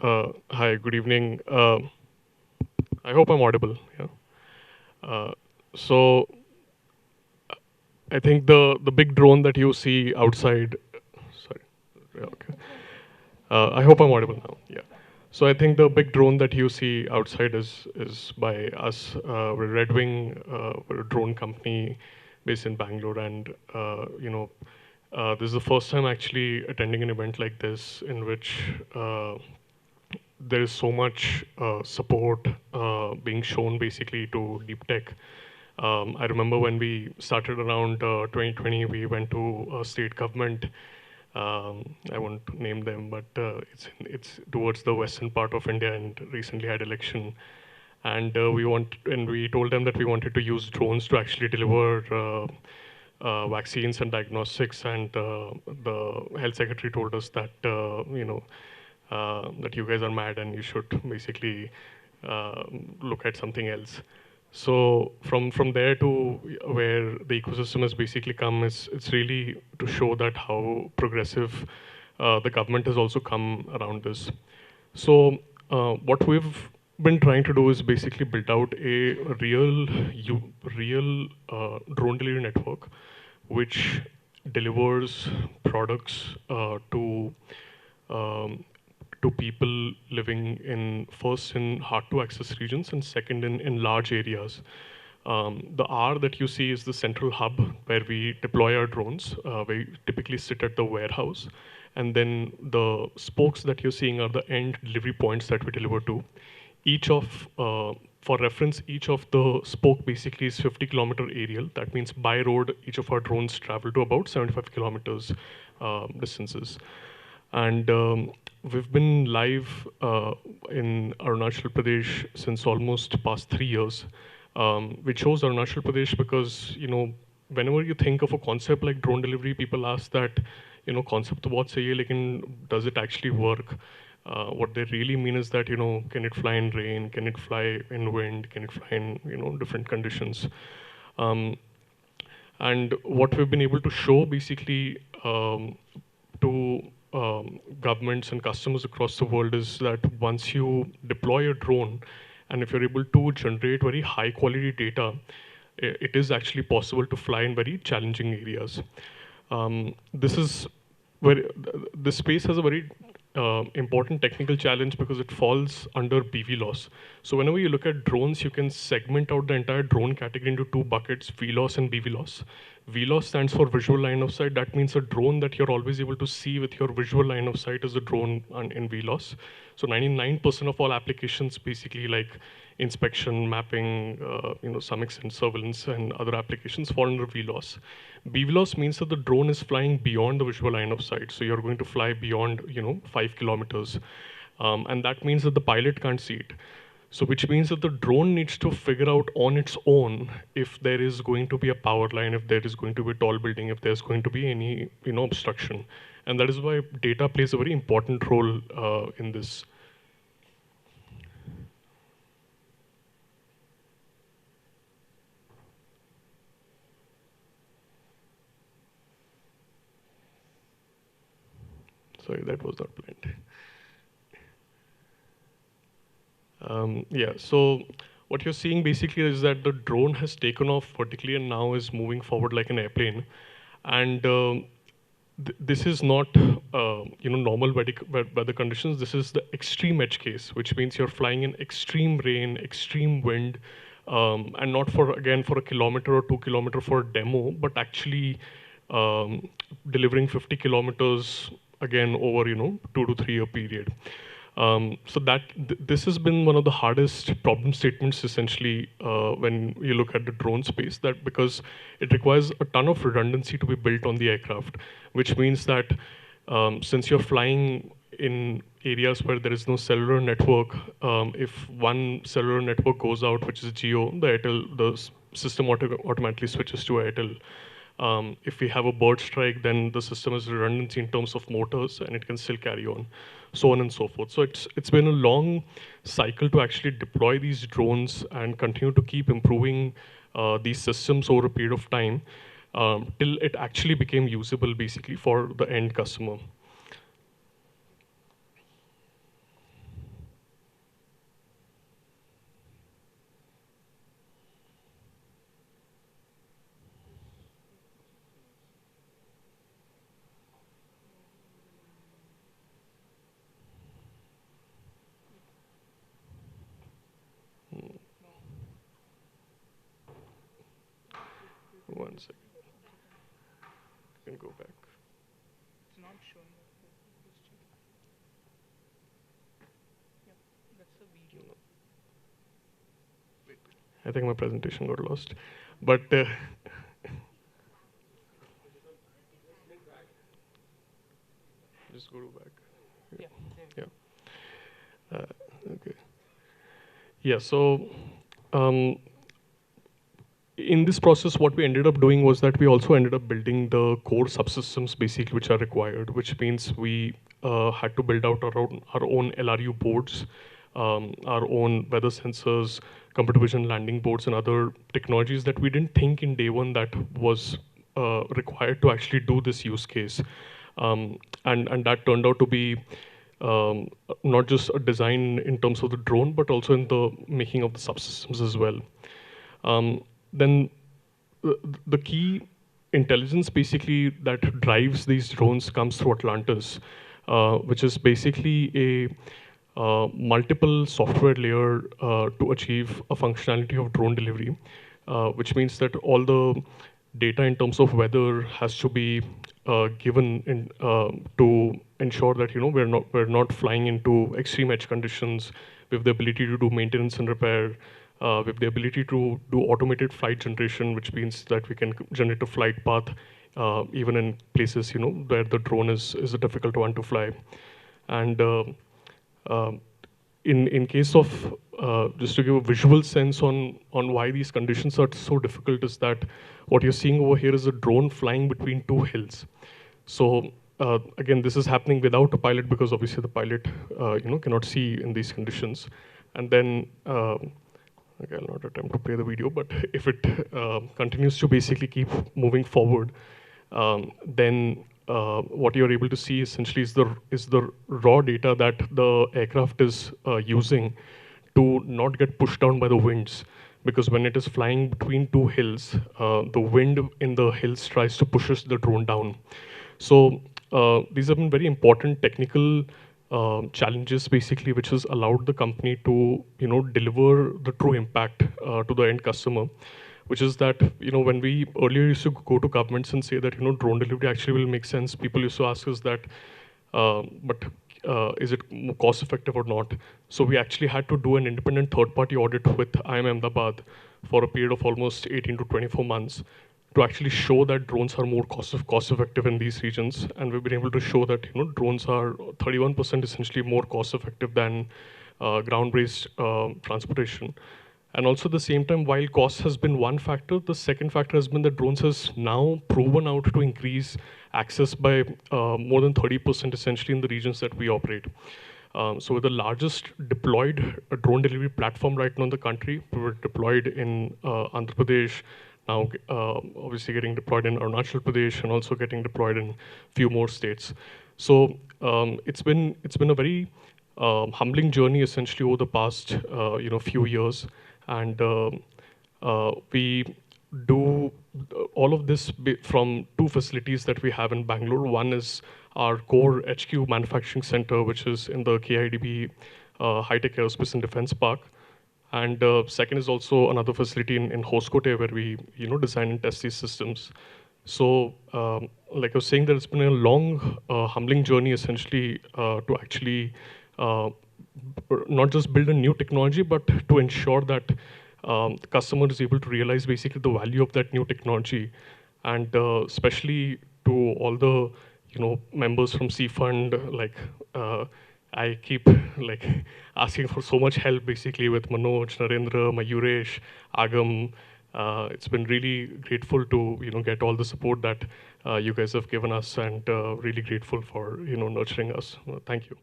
Hi, good evening. I hope I'm audible. Yeah. Uh, so I think the big drone that you see outside. Sorry. Yeah, okay. I hope I'm audible now. Yeah. So I think the big drone that you see outside is by us. We're Redwing. We're a drone company based in Bangalore, and this is the first time actually attending an event like this in which there is so much support being shown basically to deep tech. I remember when we started around 2020, we went to a state government. I won't name them, but it's towards the western part of India, and recently had election. And we told them that we wanted to use drones to actually deliver vaccines and diagnostics. And the health secretary told us that that you guys are mad and you should basically look at something else. So from there to where the ecosystem has basically come, is it's really to show that how progressive the government has also come around this. So what we've been trying to do is basically build out a real drone delivery network, which delivers products um, to people living in first in hard to access regions and second in large areas. The R that you see is the central hub where we deploy our drones. We typically sit at the warehouse, and then the spokes that you're seeing are the end delivery points that we deliver to. Each of, for reference, each of the spoke basically is 50-kilometer aerial. That means by road, each of our drones travel to about 75 kilometers distances. And we've been live in Arunachal Pradesh since almost past 3 years. We chose Arunachal Pradesh because, whenever you think of a concept like drone delivery, people ask that, concept to what say, like, does it actually work? What they really mean is that, can it fly in rain? Can it fly in wind? Can it fly in, different conditions? Um, and what we've been able to show basically to governments and customers across the world is that once you deploy a drone, and if you're able to generate very high quality data, it is actually possible to fly in very challenging areas. This is where this space has a very important technical challenge because it falls under BV loss. So whenever you look at drones, you can segment out the entire drone category into two buckets: V loss and BV loss. V loss stands for visual line of sight. That means a drone that you're always able to see with your visual line of sight is a drone in V loss. So 99% of all applications, basically like inspection, mapping, some extent surveillance and other applications, fall under VLOS. BVLOS means that the drone is flying beyond the visual line of sight. So you're going to fly beyond, 5 kilometers. And that means that the pilot can't see it. So which means that the drone needs to figure out on its own if there is going to be a power line, if there is going to be a tall building, if there's going to be any, obstruction. And that is why data plays a very important role in this. Sorry, that was not planned. Yeah, so what you're seeing basically is that the drone has taken off vertically and now is moving forward like an airplane. And this is not, normal weather conditions. This is the extreme edge case, which means you're flying in extreme rain, extreme wind, and not for, again, for a kilometer or 2 kilometer for a demo, but actually delivering 50 kilometers again over, 2 to 3 year period. So this has been one of the hardest problem statements essentially when you look at the drone space, that because it requires a ton of redundancy to be built on the aircraft, which means that since you're flying in areas where there is no cellular network, if one cellular network goes out, which is Geo, the system automatically switches to Airtel. If we have a bird strike, then the system is redundancy in terms of motors, and it can still carry on, so on and so forth. So it's been a long cycle to actually deploy these drones and continue to keep improving these systems over a period of time till it actually became usable basically for the end customer. One second. You can go back. It's not showing up. Yep, that's the video. I think my presentation got lost. But just go to back. Yeah. Yeah. Okay. Yeah. So in this process, what we ended up doing was that we also ended up building the core subsystems basically which are required, which means we had to build out our own LRU boards, our own weather sensors, computer vision landing boards, and other technologies that we didn't think in day one that was required to actually do this use case. And that turned out to be not just a design in terms of the drone, but also in the making of the subsystems as well. Then the key intelligence basically that drives these drones comes through Atlantis, which is basically a multiple software layer to achieve a functionality of drone delivery, which means that all the data in terms of weather has to be given to ensure that we're not flying into extreme edge conditions, with the ability to do maintenance and repair, with the ability to do automated flight generation, which means that we can generate a flight path even in places where the drone is a difficult one to fly. And um, in case of just to give a visual sense on why these conditions are so difficult, is that what you're seeing over here is a drone flying between two hills. So again, this is happening without a pilot, because obviously the pilot cannot see in these conditions. And then okay, I'll not attempt to play the video, but if it continues to basically keep moving forward, then what you're able to see essentially is the raw data that the aircraft is using to not get pushed down by the winds. Because when it is flying between two hills, the wind in the hills tries to pushes the drone down. So these have been very important technical challenges, basically, which has allowed the company to deliver the true impact to the end customer. Which is that when we earlier used to go to governments and say that drone delivery actually will make sense, people used to ask us that, but is it cost effective or not? So we actually had to do an independent third-party audit with IIM Ahmedabad for a period of almost 18 to 24 months to actually show that drones are more cost effective in these regions. And we've been able to show that drones are 31% essentially more cost effective than ground-based transportation. And also at the same time, while cost has been one factor, the second factor has been that drones has now proven out to increase access by more than 30% essentially in the regions that we operate. So we're the largest deployed drone delivery platform right now in the country. We were deployed in Andhra Pradesh, now obviously getting deployed in Arunachal Pradesh, and also getting deployed in few more states. So it's been a very humbling journey essentially over the past few years. And we do all of this from two facilities that we have in Bangalore. One is our core HQ manufacturing center, which is in the KIDB High-Tech Aerospace and Defense Park. And second is also another facility in Hoskote, where we design and test these systems. So like I was saying, that it's been a long, humbling journey essentially to actually not just build a new technology, but to ensure that the customer is able to realize basically the value of that new technology. And especially to all the members from Seafund, like I keep like asking for so much help basically with Manoj, Narendra, Mayuresh, Agam. It's been really grateful to get all the support that you guys have given us, and really grateful for nurturing us. Thank you.